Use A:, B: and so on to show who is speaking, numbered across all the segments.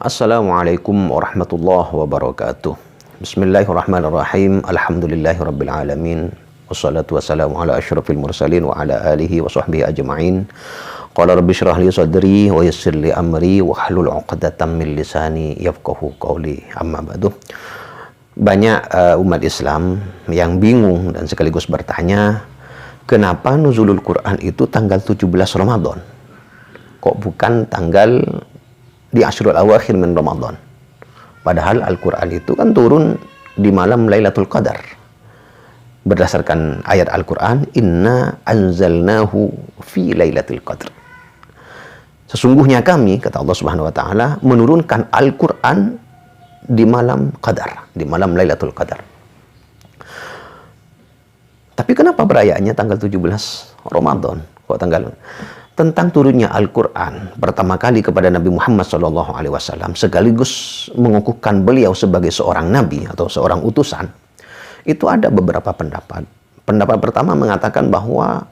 A: Assalamualaikum warahmatullahi wabarakatuh. Bismillahirrahmanirrahim. Alhamdulillahirabbil alamin. Wassalatu wassalamu ala asyrafil mursalin wa ala alihi wa sahbihi ajma'in. Qala rabbi shrah li sadri wa yassir li amri wa hlul 'uqdatam min lisani yafqahu qawli. Amma ba'du. Banyak umat Islam yang bingung dan sekaligus bertanya, kenapa nuzulul Quran itu tanggal 17 Ramadan? Kok bukan tanggal di Ashrul Awakhir min Ramadan? Padahal Al-Quran itu kan turun di malam Lailatul Qadar. Berdasarkan ayat Al-Quran, Inna anzalnahu fi Lailatul Qadar. Sesungguhnya kami, kata Allah Subhanahu wa Ta'ala, menurunkan Al-Quran di malam Qadar, di malam Lailatul Qadar. Tapi kenapa perayaannya tanggal 17 Ramadan? Kok tanggal? Tentang turunnya Al-Quran pertama kali kepada Nabi Muhammad SAW, sekaligus mengukuhkan beliau sebagai seorang nabi atau seorang utusan, itu ada beberapa pendapat. Pendapat pertama mengatakan bahwa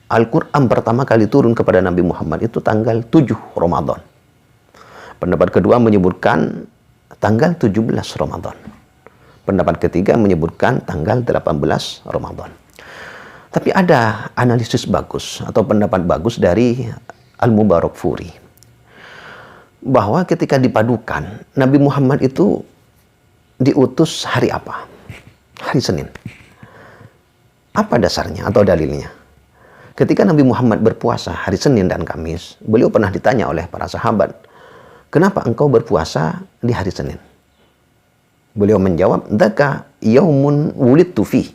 A: Al-Quran pertama kali turun kepada Nabi Muhammad itu tanggal 7 Ramadan. Pendapat kedua menyebutkan tanggal 17 Ramadan. Pendapat ketiga menyebutkan tanggal 18 Ramadan. Tapi ada analisis bagus atau pendapat bagus dari Al-Mubarakfuri, bahwa ketika dipadukan, Nabi Muhammad itu diutus hari apa? Hari Senin. Apa dasarnya atau dalilnya? Ketika Nabi Muhammad berpuasa hari Senin dan Kamis, beliau pernah ditanya oleh para sahabat, kenapa engkau berpuasa di hari Senin? Beliau menjawab, "Dzaka yaumun wulidtu fi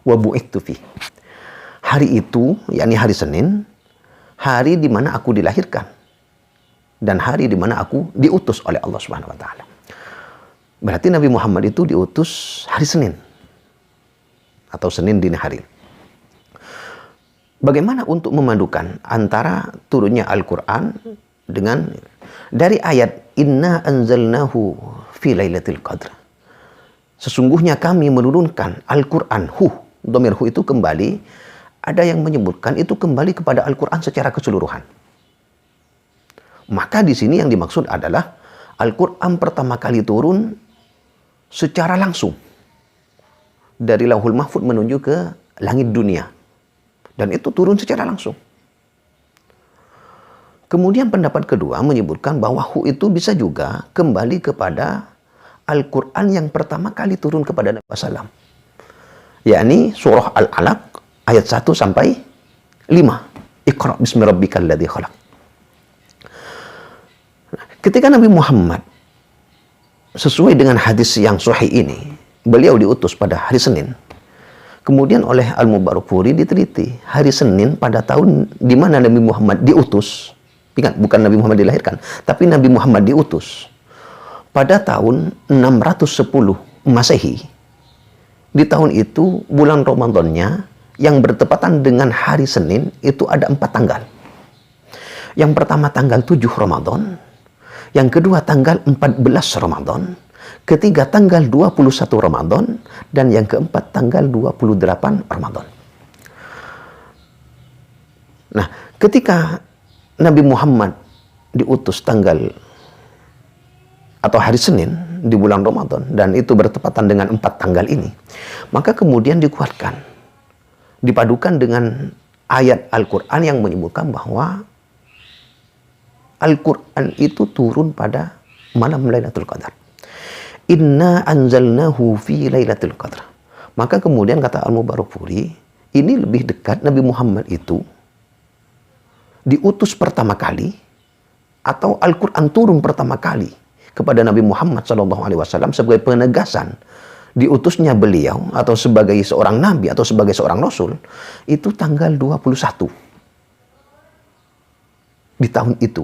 A: wa bu'ithtu fi." Hari itu, yakni hari Senin, hari di mana aku dilahirkan dan hari di mana aku diutus oleh Allah Subhanahu wa Ta'ala. Berarti Nabi Muhammad itu diutus hari Senin atau Senin dini hari. Bagaimana untuk memadukan antara turunnya Al-Quran dengan dari ayat Inna anzalnahu fi lailatul qadr. Sesungguhnya kami menurunkan Al-Quran, dhamir itu kembali, ada yang menyebutkan itu kembali kepada Al-Quran secara keseluruhan. Maka di sini yang dimaksud adalah Al-Quran pertama kali turun secara langsung dari Lauhul Mahfuz menuju ke langit dunia. Dan itu turun secara langsung. Kemudian pendapat kedua menyebutkan bahwa itu bisa juga kembali kepada Al-Quran yang pertama kali turun kepada Nabi SAW. Yakni surah Al-Alaq ayat 1 sampai 5. Iqra bismi rabbikal ladzi khalaq. Ketika Nabi Muhammad sesuai dengan hadis yang sahih ini, beliau diutus pada hari Senin. Kemudian oleh Al-Mubarakfuri diteliti hari Senin pada tahun di mana Nabi Muhammad diutus. Ingat, bukan Nabi Muhammad dilahirkan, tapi Nabi Muhammad diutus pada tahun 610 Masehi. Di tahun itu bulan Ramadannya yang bertepatan dengan hari Senin itu ada 4 tanggal. Yang pertama tanggal 7 Ramadan, yang kedua tanggal 14 Ramadan, ketiga tanggal 21 Ramadan, dan yang keempat tanggal 28 Ramadan. Nah, ketika Nabi Muhammad diutus tanggal atau hari Senin di bulan Ramadan, dan itu bertepatan dengan 4 tanggal ini, maka kemudian dikuatkan, dipadukan dengan ayat Al-Quran yang menyebutkan bahwa Al-Quran itu turun pada malam Lailatul Qadar. Inna anzalnahu fi Lailatul Qadar. Maka kemudian kata Al-Mubarakfuri, ini lebih dekat Nabi Muhammad itu diutus pertama kali atau Al-Quran turun pertama kali kepada Nabi Muhammad SAW sebagai penegasan diutusnya beliau atau sebagai seorang nabi atau sebagai seorang rasul itu tanggal 21 di tahun itu,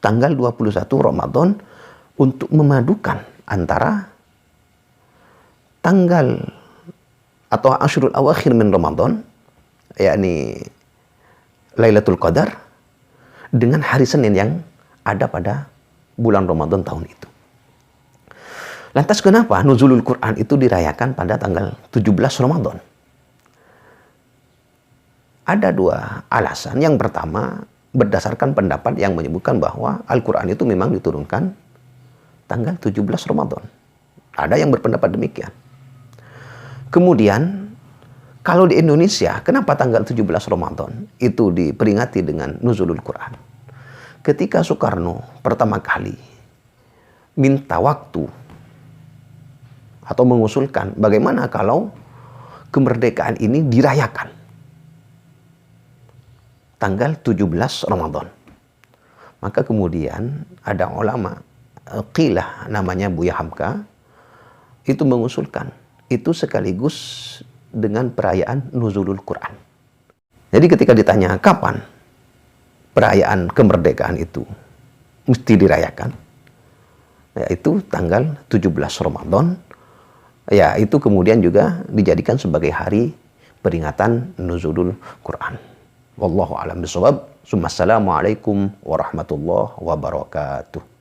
A: tanggal 21 Ramadan, untuk memadukan antara tanggal atau Ashrul Awakhir min Ramadan, yakni Lailatul Qadar, dengan hari Senin yang ada pada bulan Ramadan tahun itu. Lantas kenapa nuzulul Quran itu dirayakan pada tanggal 17 Ramadan? Ada 2 alasan. Yang pertama, berdasarkan pendapat yang menyebutkan bahwa Al-Quran itu memang diturunkan tanggal 17 Ramadan. Ada yang berpendapat demikian. Kemudian, kalau di Indonesia, kenapa tanggal 17 Ramadan itu diperingati dengan Nuzulul Quran? Ketika Soekarno pertama kali minta waktu atau mengusulkan bagaimana kalau kemerdekaan ini dirayakan tanggal 17 Ramadan. Maka kemudian ada ulama qilah namanya Buya Hamka itu mengusulkan itu sekaligus dengan perayaan Nuzulul Quran. Jadi ketika ditanya kapan perayaan kemerdekaan itu mesti dirayakan, yaitu tanggal 17 Ramadan, ya itu kemudian juga dijadikan sebagai hari peringatan Nuzulul Quran. Wallahu a'lam bishawab. Assalamualaikum warahmatullahi wabarakatuh.